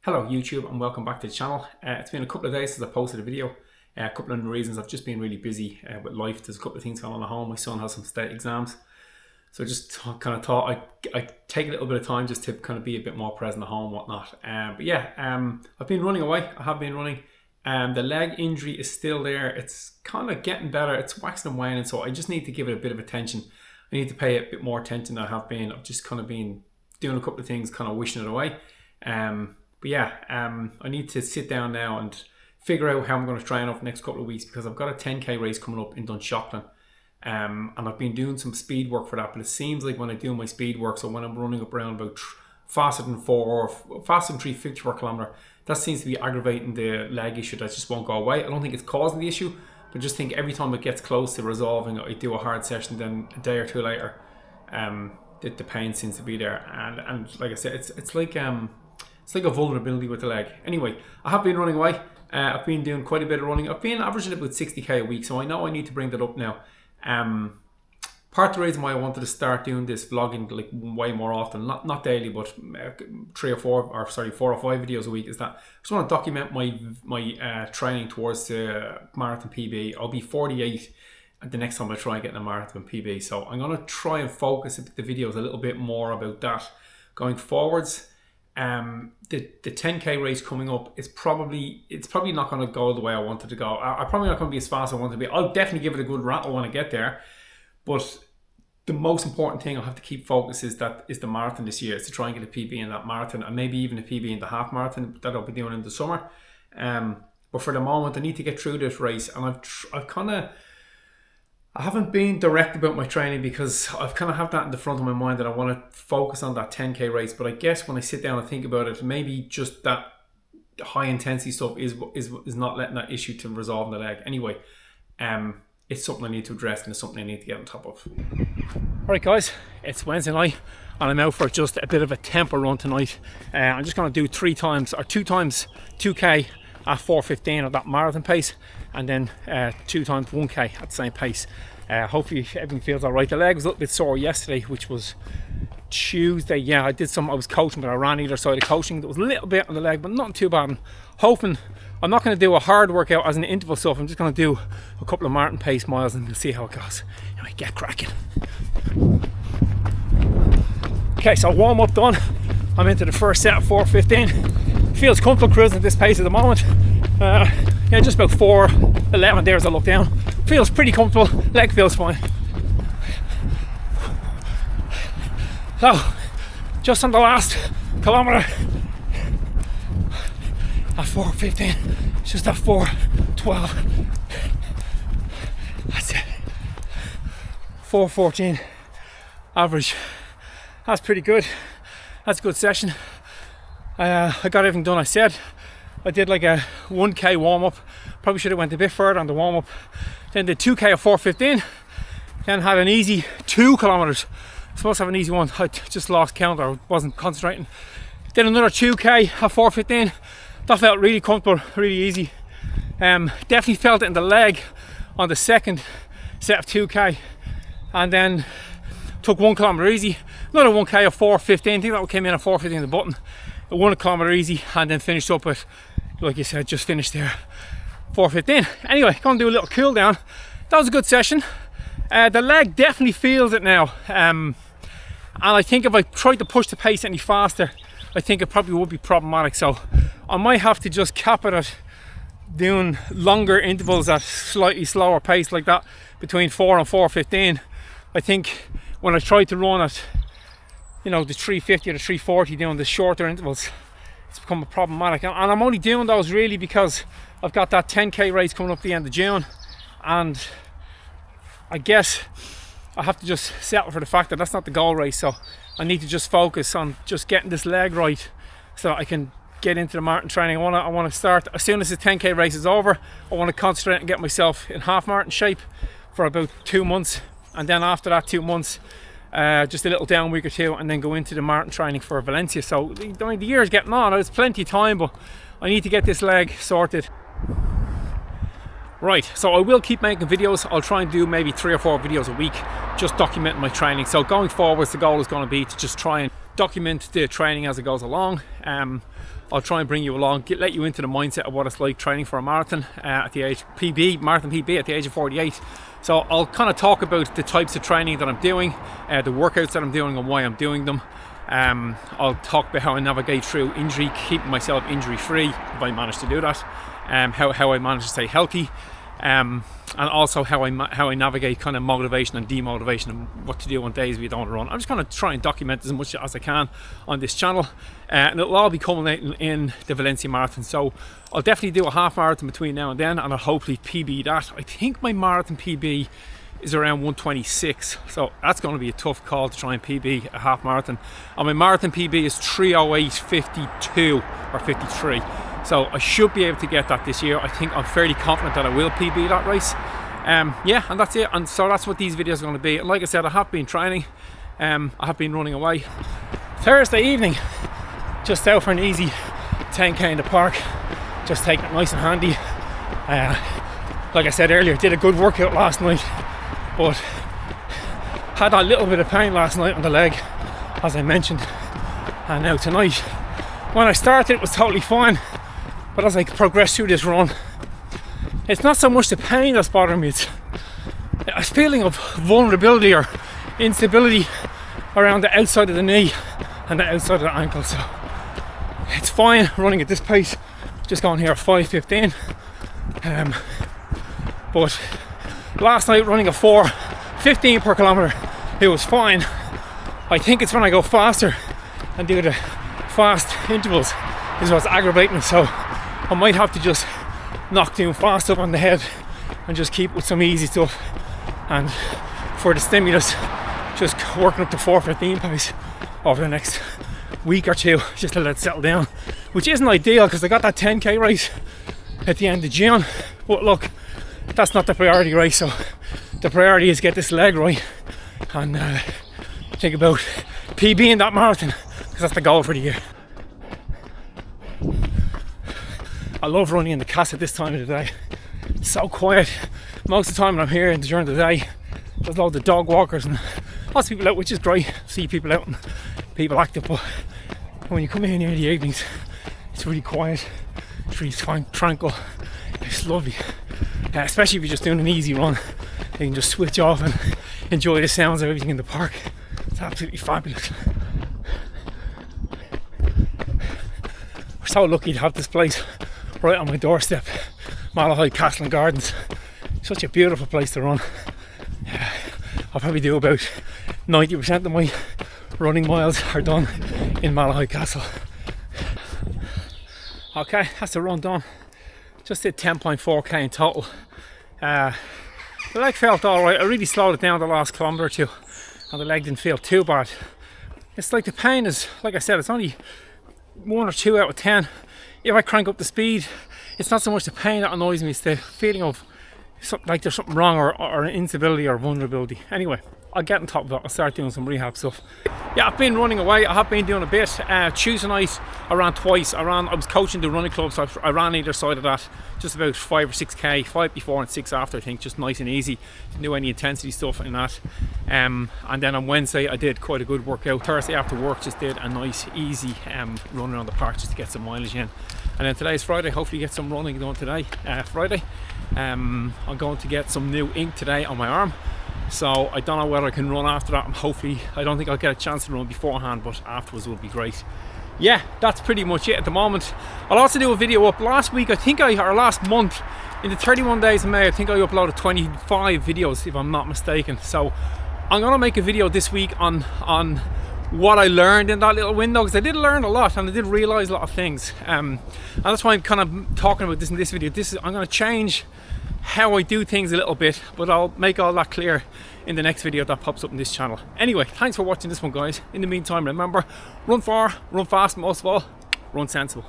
Hello YouTube and welcome back to the channel. It's been a couple of days since I posted a video. A couple of reasons. I've just been really busy with life. There's a couple of things going on at home. My son has some state exams. So I just kind of thought I'd take a little bit of time just to kind of be a bit more present at home and whatnot. But yeah, I've been running away. I have been running. The leg injury is still there. It's kind of getting better. It's waxing and waning. So I just need to give it a bit of attention. I need to pay a bit more attention than I have been. I've just kind of been doing a couple of things, kind of wishing it away. But yeah, I need to sit down now and figure out how I'm going to train over the next couple of weeks, because I've got a 10k race coming up in Dunshaughlin. And I've been doing some speed work for that, but it seems like when I do my speed work, so when I'm running up around about faster than 350 per kilometre, that seems to be aggravating the leg issue that just won't go away. I don't think it's causing the issue, but just think every time it gets close to resolving, I do a hard session, then a day or two later, the pain seems to be there. And like I said, it's like a vulnerability with the leg. Anyway, I have been running away. I've been doing quite a bit of running. I've been averaging about 60k a week, so I know I need to bring that up now. Part of the reason why I wanted to start doing this vlogging like way more often, not daily, but 4 or 5 videos a week, is that I just want to document my training towards the marathon PB. I'll be 48 the next time I try and get in a marathon PB, so I'm going to try and focus the videos a little bit more about that going forwards. The 10k race coming up is probably not going to go the way I wanted to go. I'm probably not going to be as fast as I want to be. I'll definitely give it a good rattle when I get there, but the most important thing I have to keep focus is the marathon this year. Is to try and get a PB in that marathon, and maybe even a PB in the half marathon that I'll be doing in the summer. But for the moment, I need to get through this race, and I haven't been direct about my training because I've kind of have that in the front of my mind that I want to focus on that 10k race. But I guess when I sit down and think about it, maybe just that high intensity stuff is not letting that issue to resolve in the leg. Anyway, it's something I need to address, and it's something I need to get on top of. Alright guys, it's Wednesday night and I'm out for just a bit of a tempo run tonight. I'm just going to do 2 times 2k at 4:15 at that marathon pace, and then 2 times 1k at the same pace. Hopefully everything feels alright. The leg was a little bit sore yesterday, which was Tuesday. Yeah, I was coaching, but I ran either side of coaching. There was a little bit on the leg, but not too bad. I'm not going to do a hard workout as an interval stuff. I'm just going to do a couple of marathon pace miles and we'll see how it goes. Anyway, get cracking. Okay, so warm up done. I'm into the first set at 4:15. Feels comfortable cruising at this pace at the moment. Yeah, just about 4:11 there as I look down. Feels pretty comfortable, leg feels fine. So, just on the last kilometre at 4:15, just at 4:12. That's it. 4:14 average. That's pretty good. That's a good session. I got everything done I said. I did like a 1k warm up. Probably should have went a bit further on the warm up. Then did 2k at 4:15. Then had an easy 2 kilometers. Supposed to have an easy one. I just lost count or wasn't concentrating. Then another 2k at 4:15. That felt really comfortable, really easy. Definitely felt it in the leg on the second set of 2k. And then took 1 kilometer easy. Another 1k at 4:15. I think that came in at 4:15 the button. 1 kilometer easy, and then finished up with, like you said, just finished there 4:15. Anyway, gonna do a little cool down. That was a good session. The leg definitely feels it now, and I think if I tried to push the pace any faster, I think it probably would be problematic. So I might have to just cap it at doing longer intervals at slightly slower pace like that between 4 and 4:15. I think when I tried to run at, you know, the 350 or the 340 doing the shorter intervals, it's become problematic. And I'm only doing those really because I've got that 10k race coming up at the end of June, and I guess I have to just settle for the fact that that's not the goal race. So I need to just focus on just getting this leg right so that I can get into the marathon training. I want to start as soon as the 10k race is over. I want to concentrate and get myself in half marathon shape for about 2 months, and then after that 2 months, just a little down week or 2, and then go into the marathon training for Valencia. So the year is getting on. There's plenty of time, but I need to get this leg sorted. Right, so I will keep making videos. I'll try and do maybe 3 or 4 videos a week, just documenting my training. So going forwards, the goal is going to be to just try and document the training as it goes along. I'll try and bring you along, let you into the mindset of what it's like training for a marathon at the age marathon PB at the age of 48. So I'll kind of talk about the types of training that I'm doing, the workouts that I'm doing and why I'm doing them. I'll talk about how I navigate through injury, keeping myself injury free if I manage to do that, how I manage to stay healthy, and also how I navigate kind of motivation and demotivation and what to do on days we don't run. I'm just going to try and document as much as I can on this channel, and it'll all be culminating in the Valencia Marathon. So I'll definitely do a half marathon between now and then, and I'll hopefully PB that. I think my marathon PB is around 126, so that's going to be a tough call to try and PB a half marathon. And my marathon PB is 3:08:52 or 53, so I should be able to get that this year. I think I'm fairly confident that I will PB that race. Yeah, and that's it. And so that's what these videos are going to be. And like I said, I have been training, I have been running away. Thursday evening, just out for an easy 10k in the park, just taking it nice and handy. Like I said earlier, did a good workout last night, but had a little bit of pain last night on the leg, as I mentioned. And now tonight, when I started, it was totally fine, but as I progress through this run, it's not so much the pain that's bothering me, it's a feeling of vulnerability or instability around the outside of the knee and the outside of the ankle. So it's fine running at this pace, just going here at 5:15. But last night running a 4:15 per kilometre, it was fine. I think it's when I go faster and do the fast intervals is what's aggravating me, so I might have to just knock down fast up on the head and just keep with some easy stuff, and for the stimulus just working up to 4:15 pace over the next week or two, just to let it settle down, which isn't ideal because I got that 10k race at the end of June. But look, that's not the priority race, so the priority is get this leg right and think about PBing that marathon, because that's the goal for the year. I love running in the Casa at this time of the day. It's so quiet. Most of the time when I'm here during the day, there's loads of dog walkers and lots of people out, which is great. See people out and people active, but when you come in here in the evenings, it's really quiet, it's really tranquil, it's lovely. Especially if you're just doing an easy run, you can just switch off and enjoy the sounds of everything in the park. It's absolutely fabulous. We're so lucky to have this place right on my doorstep, Malahide Castle and Gardens. Such a beautiful place to run. I'll probably do about 90% of my running miles are done in Malahide Castle. Okay, that's the run done. Just did 10.4k in total. The leg felt alright. I really slowed it down the last kilometre or two, and the leg didn't feel too bad. It's like the pain is, like I said, it's only 1 or 2 out of 10. If I crank up the speed, it's not so much the pain that annoys me, it's the feeling of like there's something wrong or an instability or vulnerability. Anyway, I'll get on top of it. I'll start doing some rehab stuff. Yeah, I've been running away. I have been doing a bit. Tuesday night I ran twice. I was coaching the running club, so I ran either side of that, just about 5 or 6k, 5 before and 6 after, I think, just nice and easy. Didn't do any intensity stuff in that. And then on Wednesday I did quite a good workout. Thursday after work just did a nice easy run around the park just to get some mileage in. And then today is Friday, hopefully get some running done today, Friday. I'm going to get some new ink today on my arm, so I don't know whether I can run after that. Hopefully, I don't think I'll get a chance to run beforehand, but afterwards will be great. Yeah, that's pretty much it at the moment. I'll also do a video up last week, or last month, in the 31 days of May, I think I uploaded 25 videos if I'm not mistaken. So I'm gonna make a video this week on what I learned in that little window, because I did learn a lot and I did realize a lot of things, and that's why I'm kind of talking about this in this video. I'm going to change how I do things a little bit, but I'll make all that clear in the next video that pops up on this channel. Anyway, thanks for watching this one, guys. In the meantime, remember, run far, run fast, most of all, run sensible.